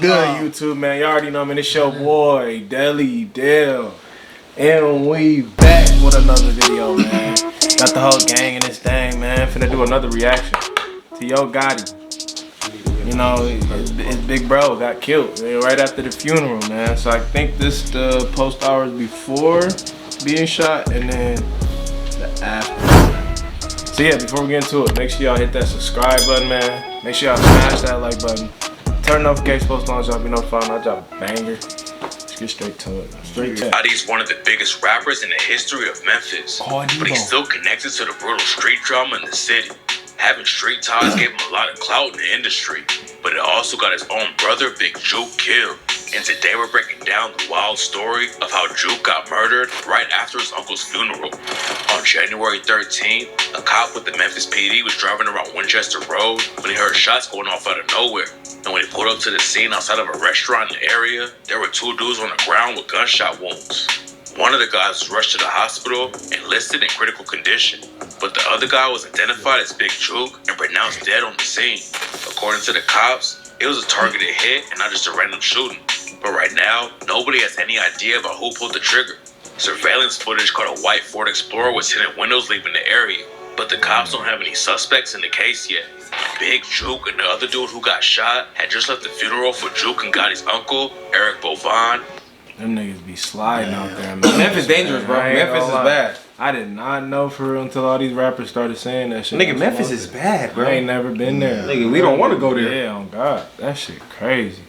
good, YouTube, man? Y'all already know, man. It's your boy, Deli Dale. And we back with another video, man. Got the whole gang in this thing, man. Finna do another reaction to Yo Gotti. You know, his big bro got killed right after the funeral, man. So I think this the post hours before being shot and then the after. So yeah, before we get into it, make sure y'all hit that subscribe button, man. Make sure y'all smash that like button. Turn notifications, post on, y'all be notified when I drop a banger. Let's get straight to it. Gotti's one of the biggest rappers in the history of Memphis, but he's still connected to the brutal street drama in the city. Having street ties gave him a lot of clout in the industry, but it also got his own brother, Big Jook, killed. And today we're breaking down the wild story of how Jook got murdered right after his uncle's funeral. On January 13th, a cop with the Memphis PD was driving around Winchester Road when he heard shots going off out of nowhere. And when he pulled up to the scene outside of a restaurant in the area, there were two dudes on the ground with gunshot wounds. One of the guys was rushed to the hospital and listed in critical condition, but the other guy was identified as Big Jook and pronounced dead on the scene. According to the cops, it was a targeted hit and not just a random shooting. But right now, nobody has any idea about who pulled the trigger. Surveillance footage caught a white Ford Explorer with tinted windows leaving the area, but the cops don't have any suspects in the case yet. Big Jook and the other dude who got shot had just left the funeral for Jook and Gotti's uncle, Eric Bovan. Them niggas be sliding out there, man. Memphis dangerous, bro. Memphis is bad. I did not know for real until all these rappers started saying that shit. Nigga, Memphis is bad, bro. I ain't never been there. Nigga, we don't want to go there. Yeah, oh God. That shit crazy.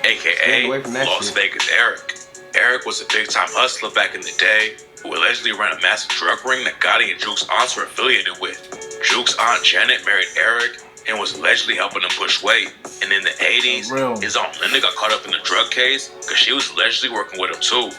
AKA Las Vegas Eric. Eric was a big-time hustler back in the day who allegedly ran a massive drug ring that Gotti and Jook's aunts were affiliated with. Jook's aunt Janet married Eric and was allegedly helping him push weight. And in the 80s, his aunt Linda got caught up in the drug case because she was allegedly working with him too.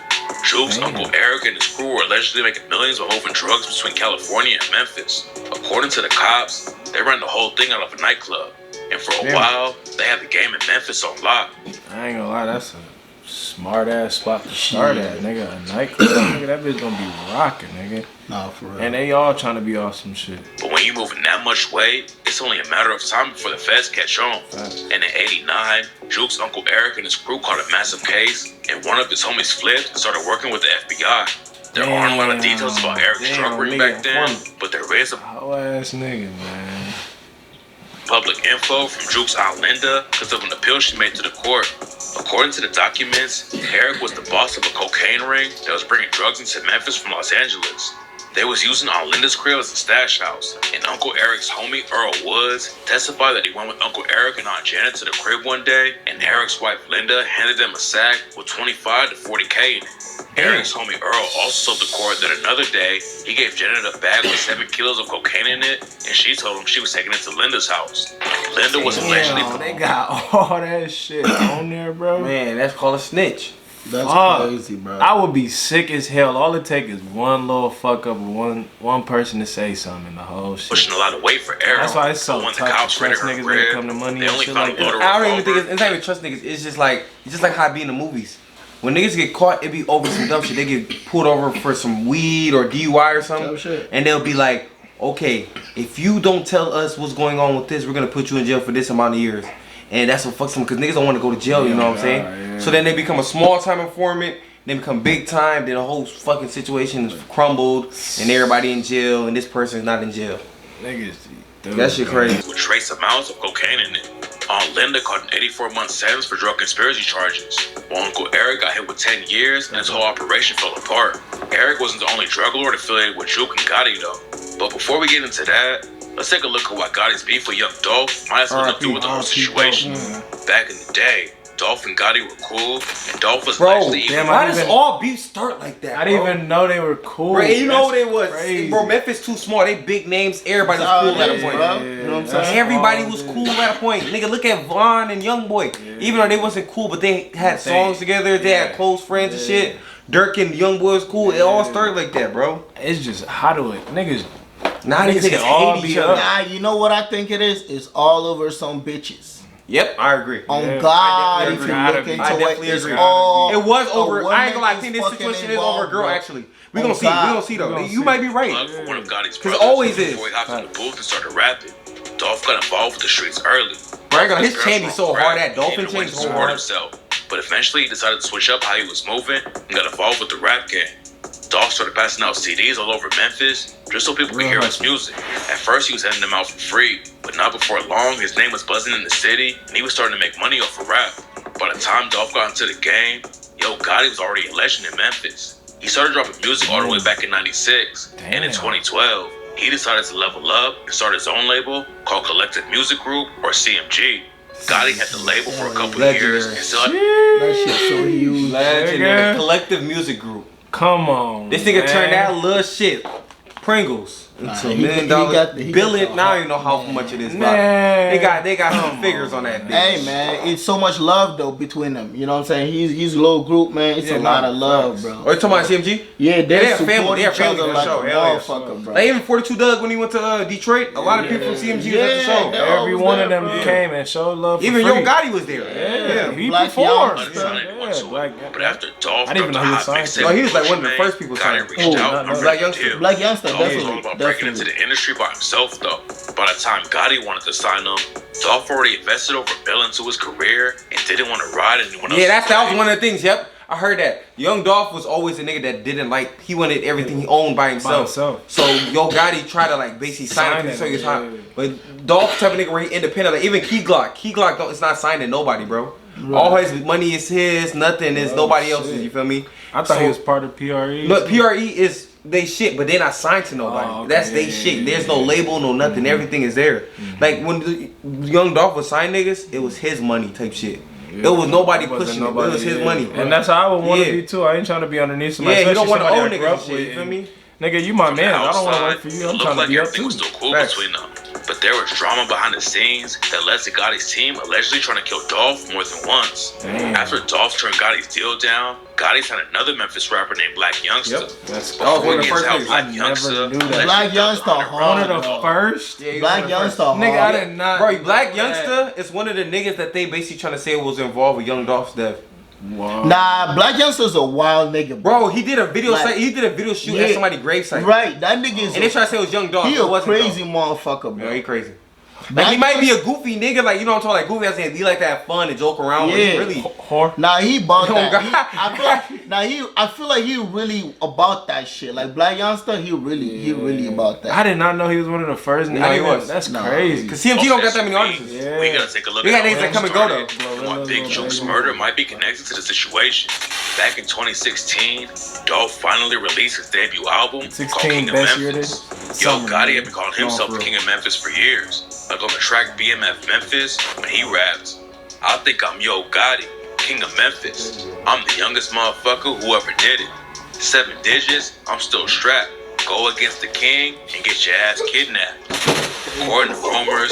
Jook's uncle Eric and his crew were allegedly making millions while moving drugs between California and Memphis. According to the cops, they ran the whole thing out of a nightclub. And for a while, they had the game in Memphis on lock. I ain't gonna lie, that's a smart ass spot to start at, nigga. A nightclub, nigga, that bitch gonna be rocking, nigga. Nah, for real. And they all trying to be awesome shit. But when you moving that much weight, it's only a matter of time before the feds catch on. And in '89, Jook's uncle Eric and his crew caught a massive case, and one of his homies flipped and started working with the FBI. There aren't a lot of details about Eric's drug ring back then, but there is a whole ass nigga, man. Public info from Jook's aunt Linda because of an appeal she made to the court. According to the documents, Eric was the boss of a cocaine ring that was bringing drugs into Memphis from Los Angeles. They was using Aunt Linda's crib as a stash house, and Uncle Eric's homie Earl Woods testified that he went with Uncle Eric and Aunt Janet to the crib one day, and Eric's wife Linda handed them a sack with 25 to 40K in it. Eric's homie Earl also told the court that another day, he gave Janet a bag with 7 kilos of cocaine in it, and she told him she was taking it to Linda's house. Linda was allegedly... They got all that shit on there, bro. Man, that's called a snitch. That's crazy, bro. I would be sick as hell. All it takes is one little fuck up of one person to say something in the whole shit. Pushing a lot of weight for Eric. That's why it's so when tough the cops to trust niggas when it come to money and shit like that. I don't even think it's not even trust niggas. It's just like how it be in the movies. When niggas get caught, it be over some dumb shit. They get pulled over for some weed or DUI or something, and they'll be like, okay, if you don't tell us what's going on with this, we're gonna put you in jail for this amount of years. And that's what fucks them, because niggas don't want to go to jail, you know what I'm saying? Yeah. So then they become a small time informant, they become big time, then the whole fucking situation is crumbled, and everybody in jail, and this person's not in jail. Niggas, dude, that shit crazy. With trace amounts of cocaine in it. Aunt Linda caught an 84-month sentence for drug conspiracy charges, while Uncle Eric got hit with 10 years and his whole operation fell apart. Eric wasn't the only drug lord affiliated with Jook and Gotti though. But before we get into that, let's take a look at why Gotti's beef with Young Dolph might have something to do with the whole situation. Back in the day, Dolph and Gotti were cool, and Dolph was actually even... Why does all beef start like that, I didn't even know they were cool. Bro, you know what they was? Crazy. Bro, Memphis too small. They big names. Everybody was cool at a point. You know what I'm saying? Everybody was cool at a point. Nigga, look at Von and Youngboy. Even though they wasn't cool, but they had songs together. They had close friends and shit. Dirk and Youngboy was cool. It all started like that, bro. It's just, how do it... Niggas... Now these niggas hate each other. Nah, you know what I think it is? It's all over some bitches. Yep, I agree. On God, if you look into it, it's all... It was over... I ain't gonna lie, I think this situation is over a girl, actually. We gonna see. We gonna see though. You might be right. For one of Gotti's brothers, always is. Before he hopped in the booth and started rapping, Dolph got involved with the streets early. His chain is so hard. That dolphin chain is so hard. Himself. But eventually he decided to switch up how he was moving and got involved with the rap game. Dolph started passing out CDs all over Memphis just so people could hear his music. At first he was handing them out for free, but not before long his name was buzzing in the city and he was starting to make money off of rap. By the time Dolph got into the game, Yo Gotti was already a legend in Memphis. He started dropping music all the way back in 96, and in 2012, he decided to level up and start his own label called Collective Music Group, or CMG. Gotti had the label for a couple years and still had that shit so huge. Legendary. Collective Music Group. Come on. This nigga turned that little shit, Pringles, into $1 million billion. Now I don't even know how much it is. They got some figures on that bitch. Hey man, it's so much love though between them. You know what I'm saying? He's a little group, man. It's a lot of love, bro. Oh, you talking about CMG? Yeah, they have family. They have family on the show. Motherfucker, bro. Like even 42 Doug when he went to Detroit, a lot of people from CMG was at the show. Every one of them came and showed love. Even Yo Gotti was there. Yeah, he Black performed. But after Dolph, I didn't even know he was signed. No, he was like one of the first people signed. Reached out and Black Youngster. Black Youngster, Dolph was all about breaking into the industry by himself, though. By the time Gotti wanted to sign him, Dolph already invested over $1 billion into his career and didn't want to ride anyone else. Yeah, that was one of the things. Yep, I heard that. Young Dolph was always a nigga that didn't like. He wanted everything he owned by himself. So Yo Gotti tried to like basically sign him. But Dolph type of nigga where he independent. Like even Key Glock is not signed to nobody, bro. Right. All his money is his. Nothing is nobody else's. You feel me? I thought he was part of PRE. But PRE is they shit, but they're not signed to nobody. Oh, okay. That's they shit. There's no label, no nothing. Everything is there. Like when the Young Dolph was signed niggas, it was his money type shit. It was nobody pushing it. It was his money. And that's how I would want to be too. I ain't trying to be underneath somebody. Yeah, you don't want to own niggas niggas shit. You feel me? Nigga, you my man. I don't want to work for you. I'm trying to be up too. Everything was still cool between them. But there was drama behind the scenes that led to Gotti's team allegedly trying to kill Dolph more than once. Damn. After Dolph turned Gotti's deal down, Gotti signed another Memphis rapper named Black Youngster. Yep. That's one of the first things. Black Youngster. Black Youngster, one of the first. Yeah, Black Youngster, nigga, I did not. Bro, Black Youngster is one of the niggas that they basically trying to say was involved with Young Dolph's death. Wow. Nah, Black Youngster's a wild nigga, bro. He did a video shoot at somebody's gravesite. Right, that nigga is. And they try to say it was Young Dolph. He a crazy motherfucker, bro. Yeah, he crazy. Like he might be a goofy nigga, like you know what I'm talking, like goofy. I saying he like to have fun and joke around. Yeah. But he really. Nah, he about that. I feel like he really about that shit. Like Black Youngster, he really about that. I did not know he was one of the first. No, he was. That's crazy. Cause CMG don't got that many artists. Yeah. We gotta take a look. They got niggas that come and go though. Why Big Jook's murder might be connected to the situation. Back in 2016, Dolph finally released his debut album called King of Memphis. Yo Gotti had been calling himself the King of Memphis for years. Like on the track BMF Memphis, when he raps, I think I'm Yo Gotti, King of Memphis. I'm the youngest motherfucker who ever did it. 7 digits, I'm still strapped. Go against the king and get your ass kidnapped. According to rumors,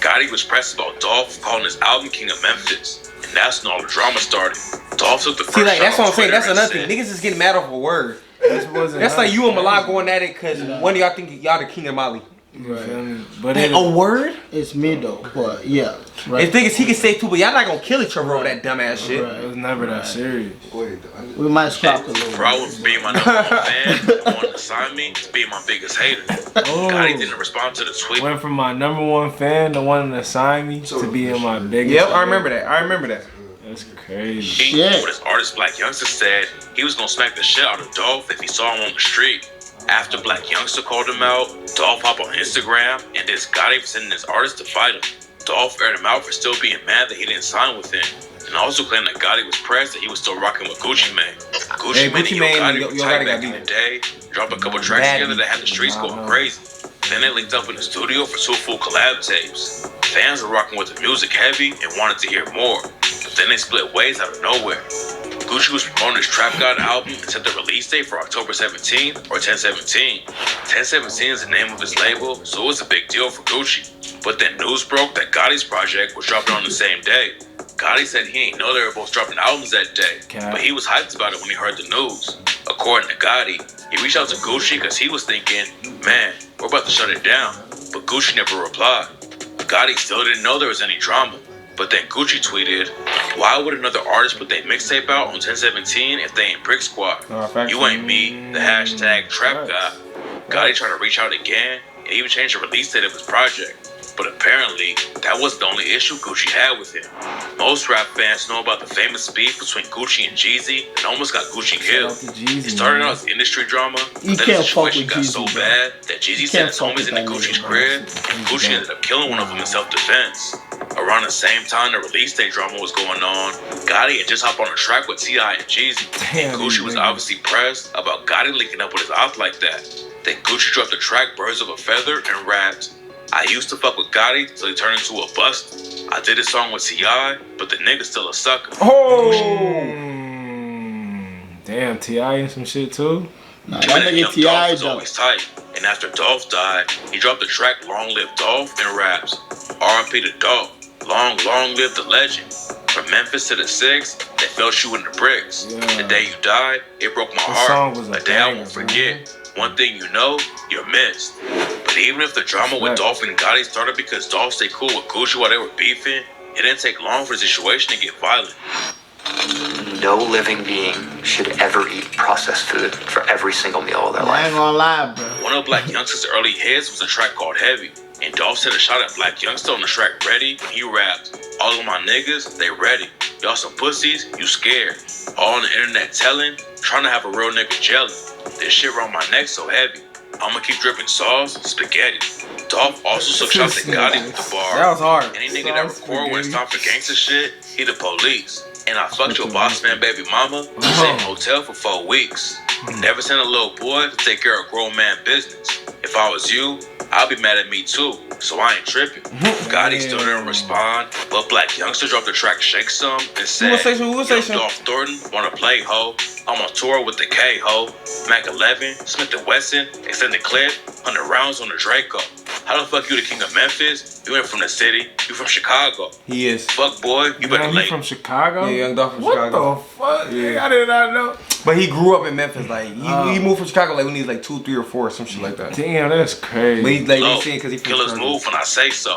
Gotti was pressed about Dolph calling his album King of Memphis. And that's when all the drama started. Dolph took the first shot. That's what I'm saying. That's another thing. Niggas is getting mad off a word. That's like you and Malak going at it because one of y'all think y'all the king of Mali. Right. But a word? It's me though, but yeah. Right. The thing is, he can say too, but y'all not gonna kill each other over that dumbass shit. Right. It was never that serious. We might scrap a little. Problem with being my number 1 fan, wanting to sign me, to being my biggest hater. Gotti didn't respond to the tweet. Went from my number 1 fan to wanting to sign me to being my biggest. Yep, I remember that. That's crazy. What his artist Black Youngster said, he was gonna smack the shit out of Dolph if he saw him on the street. After Black Youngster called him out, Dolph hopped on Instagram and dissed Gotti for sending his artist to fight him. Dolph aired him out for still being mad that he didn't sign with him, and also claimed that Gotti was pressed that he was still rocking with Gucci Mane. Gucci Mane and Yo Gotti were tight back in the day, dropped a couple tracks together that had the streets going crazy. Then they linked up in the studio for 2 full collab tapes. Fans were rocking with the music heavy and wanted to hear more, but then they split ways out of nowhere. Gucci was promoting his Trap God album and set the release date for October 17th or 10/17. 10/17 is the name of his label, so it was a big deal for Gucci. But then news broke that Gotti's project was dropping on the same day. Gotti said he ain't know they were both dropping albums that day, but he was hyped about it when he heard the news. According to Gotti, he reached out to Gucci because he was thinking, man, we're about to shut it down. But Gucci never replied. Gotti still didn't know there was any drama. But then Gucci tweeted, why would another artist put their mixtape out on 10/17 if they ain't Brick Squad? You ain't me, the hashtag Trap God. Gotti tried to reach out again and even changed the release date of his project. But apparently, that wasn't the only issue Gucci had with him. Most rap fans know about the famous beef between Gucci and Jeezy that almost got Gucci killed. It started out as industry drama, but then the situation got so bad that Jeezy sent his homies into Gucci's crib, and Gucci ended up killing one of them in self-defense. Around the same time the release day drama was going on, Gotti had just hopped on a track with T.I. and Jeezy. And Gucci was obviously pressed about Gotti linking up with his ops like that. Then Gucci dropped the track Birds of a Feather and rapped, I used to fuck with Gotti till he turned into a bust. I did a song with T.I., but the nigga's still a sucker. Oh! Damn, T.I. and some shit too? Nah, that nigga T.I. was always tight. And after Dolph died, he dropped the track Long Live Dolph and raps, R.I.P. to Dolph, long live the legend. From Memphis to the 6, they felt you in the bricks. The day you died, it broke my heart. A day I won't forget. One thing you know, you're missed. But even if the drama with Dolph and Gotti started because Dolph stayed cool with Gucci while they were beefing, it didn't take long for the situation to get violent. No living being should ever eat processed food for every single meal of their life. I ain't gonna lie, bro. One of Black Youngsta's early hits was a track called Heavy, and Dolph said a shot at Black Youngsta on the track Ready when he rapped, all of my niggas, they ready. Y'all some pussies, you scared. All on the internet telling, trying to have a real nigga jelly. This shit around my neck so heavy. I'ma keep dripping sauce, spaghetti. Dolph also took shots at Gotti with the bar. That was hard. Any nigga that record when it's time for gangster shit, he the police. And I fucked your boss man baby mama, stayed in a hotel for 4 weeks. Never sent a little boy to take care of grown man business. If I was you, I'd be mad at me too, so I ain't tripping. Gotti still didn't respond, but Black Youngsta dropped the track Shake Some and said, Young Dolph Thornton wanna play ho. I'm on tour with the K ho. Mac 11, Smith & Wesson, extended clip, 100 rounds on the Draco. How the fuck you the king of Memphis? You ain't from the city, you from Chicago. He is. Fuck boy, you better lay. from Chicago? Yeah, Young Dolph from Chicago. What the fuck? Yeah. I did not know. But he grew up in Memphis. Like he moved from Chicago like when he was like 2, 3, or 4, some shit like that. Damn, that's crazy. But he's like Low, he's saying because he from killers Chicago. move when I say so.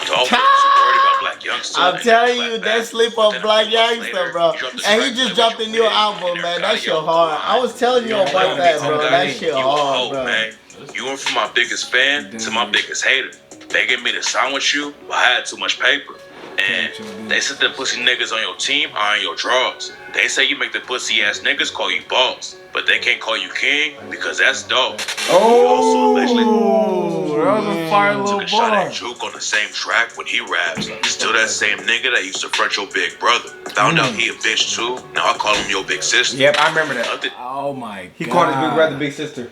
Dolph was worried about Black Youngsta. I'm telling you, that sleep on Black Youngsta, bro. And he just dropped a new album, man. That shit hard. I was telling you about that, bro. That shit hard, bro. Man. You went from my biggest fan to my biggest hater. Begging me to sign with you, but I had too much paper. And they said the pussy niggas on your team are in your drawers. They say you make the pussy ass niggas call you boss, but they can't call you king because that's dope. Oh, that was a fire little Took a shot at bar. Jook on the same track when he raps. Still that same nigga that used to front your big brother. Found out he a bitch too. Now I call him your big sister. Yep, I remember that. Nothing Oh my god. He called his big brother big sister.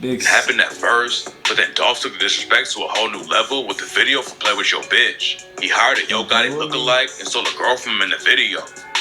Big happened at first, but then Dolph took the disrespect to a whole new level with the video for Play With Your Bitch. He hired a Yo Gotti lookalike and stole a girl from him in the video.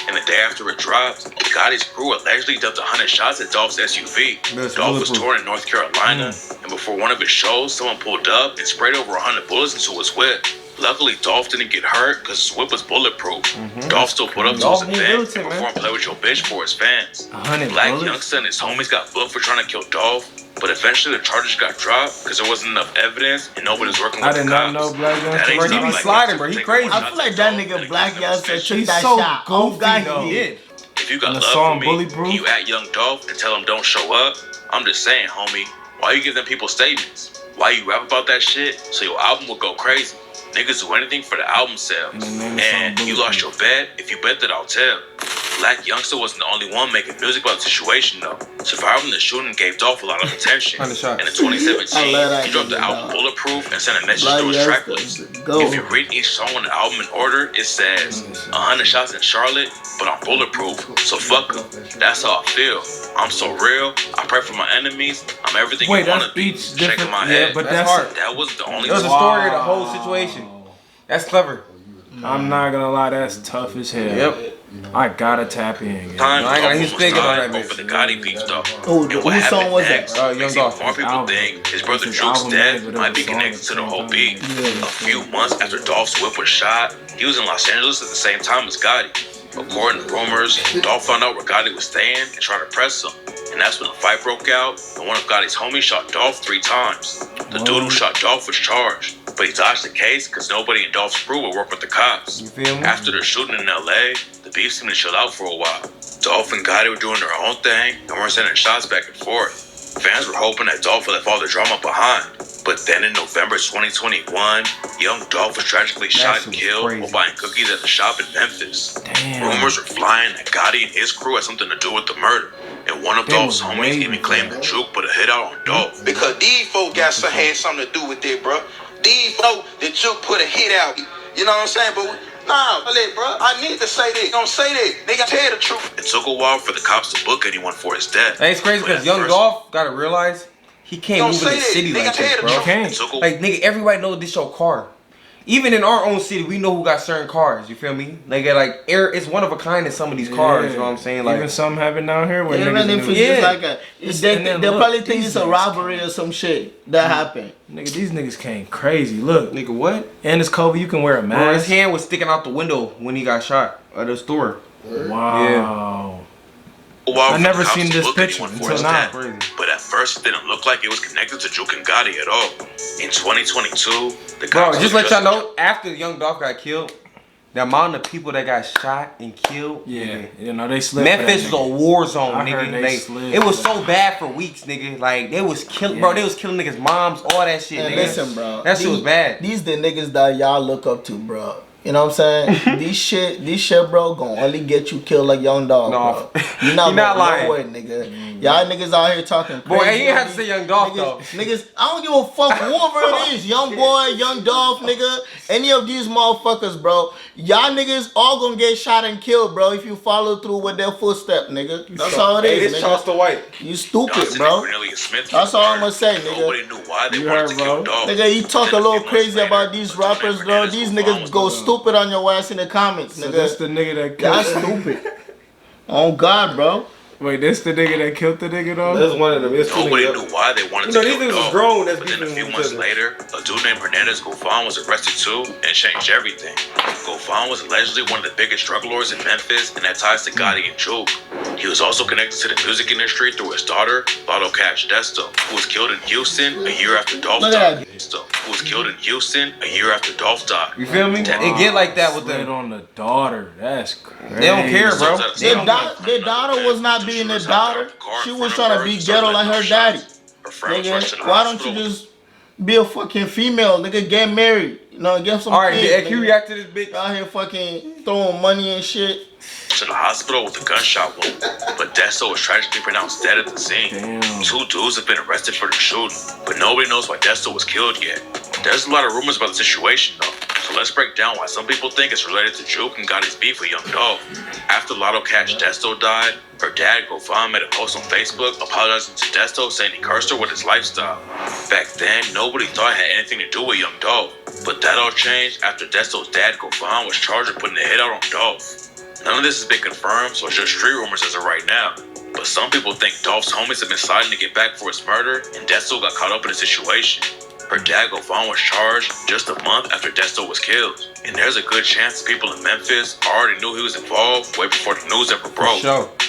And the day after it dropped, Gotti's crew allegedly dumped 100 shots at Dolph's SUV. Dolph was touring in North Carolina, and before one of his shows, someone pulled up and sprayed over 100 bullets into his whip. Luckily, Dolph didn't get hurt because his whip was bulletproof. Dolph still put up to his event and performed Play With Your Bitch for his fans. Black Youngsta and his homies got booked for trying to kill Dolph, but eventually the charges got dropped because there wasn't enough evidence and nobody was working with the cops. I did not know Black Youngsta. Bro, he be sliding, bro. He crazy. I feel like that nigga Black Youngsta took that so shot. Oh, goofy, God, though. he did. If you got And the love song for me, Bulletproof? and you at Young Dolph and tell him don't show up, I'm just saying, homie, why you give them people statements? Why you rap about that shit so your album will go crazy? Niggas do anything for the album sales. And you lost your bet if you bet that I'll tell. Black Youngsta wasn't the only one making music about the situation though. Surviving the shooting gave Dolph a lot of attention. And in 2017, he dropped the album Bulletproof and sent a message to his track list. If you read each song on the album in order, it says 100 shots in Charlotte, but I'm bulletproof, so fuck them. That's how I feel. I'm so real. I pray for my enemies. I'm everything you wanna be. Shaking my head. But that's hard. That was the only. It was a story of the whole situation. That's clever. I'm not gonna lie, that's tough as hell. Yep. I gotta tap in. Time I got his thinking on that over the Gotti beef though. Oh, And what whose song happened was that? next Young makes Dolph. more people think his brother Jook's death might be connected to the whole beef. A few months after Dolph's whip was shot, he was in Los Angeles at the same time as Gotti. According to rumors, Dolph found out where Gotti was staying and tried to press him. And that's when a fight broke out, and one of Gotti's homies shot Dolph 3 times. The dude who shot Dolph was charged, but he dodged the case because nobody in Dolph's crew would work with the cops. You feel me? After the shooting in LA, the beef seemed to chill out for a while. Dolph and Gotti were doing their own thing and weren't sending shots back and forth. Fans were hoping that Dolph would left all the drama behind, But then in November 2021, young Dolph was tragically shot and killed while buying cookies at a shop in Memphis. Damn. Rumors were flying that Gotti and his crew had something to do with the murder. And one of Dolph's homies even claimed that Jook put a hit out on Dolph. Because these folks had something to do with it, bro. These folks that Jook put a hit out. You know what I'm saying? But nah, bro, I need to say this. Don't say that. They got to tell the truth. It took a while for the cops to book anyone for his death. Hey, it's crazy because young Dolph gotta realize he can't move in the city like this, bro. Like, nigga, everybody knows this your car. Even in our own city, we know who got certain cars. You feel me? Like it's one of a kind in some of these cars. You know what I'm saying? Like, even some happen down here where even if it's just like they probably think it's a robbery or some shit that happened. Nigga, these niggas came crazy. Look, nigga, what? And it's COVID. You can wear a mask. Bro, his hand was sticking out the window when he got shot at the store. Wow. Yeah. I never seen this picture until now. But at first, it didn't look like it was connected to Jook and Gotti at all. In 2022, the bro, cops just let y'all know, after young Dolph got killed, the amount of people that got shot and killed, you know, they slipped. Memphis was a war zone, nigga. It was so bad for weeks, nigga. Like, they was killing, bro. They was killing niggas' moms, all that shit, nigga. Listen, bro, that shit was bad. These the niggas that y'all look up to, bro. You know what I'm saying? This shit, bro, gonna only get you killed like Young Dog, bro. You're not lying, nowhere, nigga. Y'all niggas out here talking crazy. Boy, you ain't have to say Young Dog, though. Niggas, I don't give a fuck whoever it is. Young Boy, Young Dolph, nigga. Any of these motherfuckers, bro. Y'all niggas all gonna get shot and killed, bro, if you follow through with their footstep, nigga. That's all it is, nigga. Charles the White. You stupid, bro. That's all I'm gonna say, nigga. Nobody knew why they wanted to kill Dolph. Nigga, you talk a little crazy about these rappers, bro. These niggas go stupid on your ass in the comments, nigga. So that's the nigga that killed. That's stupid. Oh God, bro. Wait, this the nigga that killed the nigga though? That's one of them. Nobody knew why they wanted to kill Dolph. Grown, but then a few months later, a dude named Hernandez Goffin was arrested too and changed everything. Goffin was allegedly one of the biggest drug lords in Memphis and had ties to Gotti and Jook. He was also connected to the music industry through his daughter, Lotto Cash Desto, who was killed in Houston a year after Dolph died. Who was killed in Houston a year after Dolph died. You feel me? It get like that with them. on the daughter. That's crazy. They don't care, bro. Their daughter was not being their daughter. She was trying to be ghetto like her daddy. Nigga, why don't you just be a fucking female, nigga? Get married, you know, get some. Alright, kids, can you react to this bitch? Out here fucking throwing money and shit. To the hospital with a gunshot wound, but Desto was tragically pronounced dead at the scene. Damn. 2 dudes have been arrested for the shooting, but nobody knows why Desto was killed yet. There's a lot of rumors about the situation though, so let's break down why some people think it's related to Jook and Gotti's beef with Young Dolph. After Lotto Cash Desto died, her dad, Goffin, made a post on Facebook apologizing to Desto, saying he cursed her with his lifestyle. Back then, nobody thought it had anything to do with Young Dolph, but that all changed after Desto's dad, Goffin, was charged with putting a hit out on Dolph. None of this has been confirmed, so it's just street rumors as of right now. But some people think Dolph's homies have been sliding to get back for his murder, and Desto got caught up in the situation. Her dad, Goffin, was charged just a month after Desto was killed. And there's a good chance people in Memphis already knew he was involved way before the news ever broke.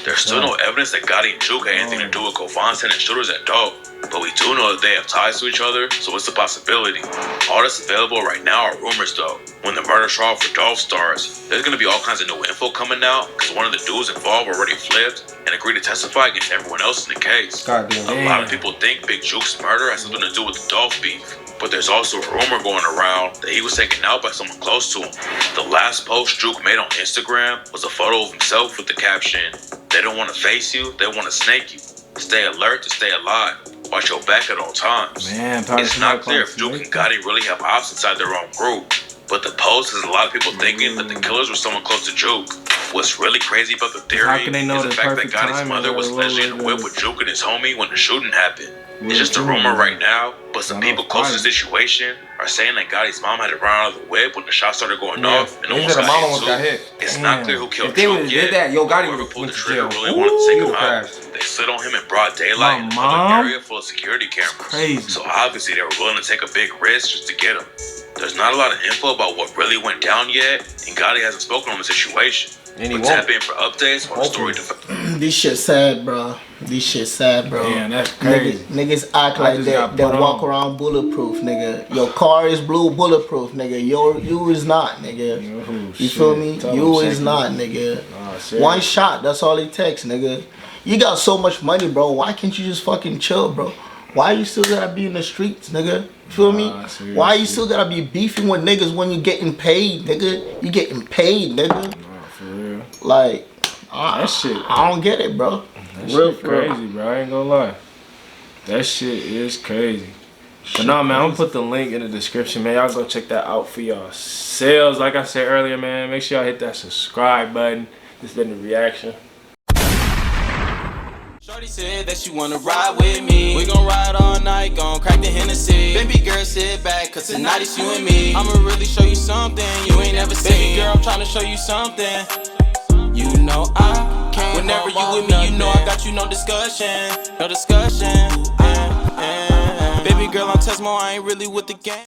There's still no evidence that Gotti and Jook had anything to do with Goffin sending shooters at Dolph. But we do know that they have ties to each other, so it's a possibility. All that's available right now are rumors though. When the murder trial for Dolph starts, there's gonna be all kinds of new info coming out, because one of the dudes involved already flipped and agreed to testify against everyone else in the case. A lot of people think Big Jook's murder has something to do with the Dolph beef. But there's also a rumor going around that he was taken out by someone close to him. The last post Jook made on Instagram was a photo of himself with the caption, "They don't want to face you, they want to snake you. Stay alert to stay alive. Watch your back at all times." Man, it's not clear if Jook and Gotti really have ops inside their own group. But the post has a lot of people thinking that the killers were someone close to Jook. What's really crazy about the theory is the fact that Gotti's mother was allegedly in a whip with Jook and his homie when the shooting happened. It's just a rumor right now, but some people close to the situation are saying that Gotti's mom had to run out of the whip when the shots started going off and almost got hit too. It's not clear who killed Jook yet. Whoever pulled the trigger really wanted to take him out. They slid on him in broad daylight in a public area full of security cameras. So obviously they were willing to take a big risk just to get him. There's not a lot of info about what really went down yet, and Gotti hasn't spoken on the situation. But tap in for updates on the story. This shit sad, bro. This shit sad, bro. Yeah, that's crazy. Niggas act like they walk around bulletproof, nigga. Your car is blue bulletproof, nigga. You is not, nigga. You feel me? You is not, nigga. One shot, that's all it takes, nigga. You got so much money, bro. Why can't you just fucking chill, bro? Why you still gotta be in the streets, nigga? Feel me? Why you still gotta be beefing with niggas when you getting paid, nigga? You getting paid, nigga. Nah, for real. Like, that shit. I don't get it, bro. That shit crazy, bro. I ain't gonna lie. That shit is crazy. But nah, man, I'm gonna put the link in the description, man. Y'all go check that out for y'all selves. Like I said earlier, man, make sure y'all hit that subscribe button. This been the reaction. Shorty said that she wanna ride with me. We gon' ride all night, gon' crack the Hennessy. Baby girl, sit back, cause tonight it's you and me. I'ma really show you something you ain't never seen. Baby girl, I'm tryna show you something. You know I can't. Whenever you with me, you know I got you, no discussion. No discussion. Baby girl, I'm Tesmo, I ain't really with the game.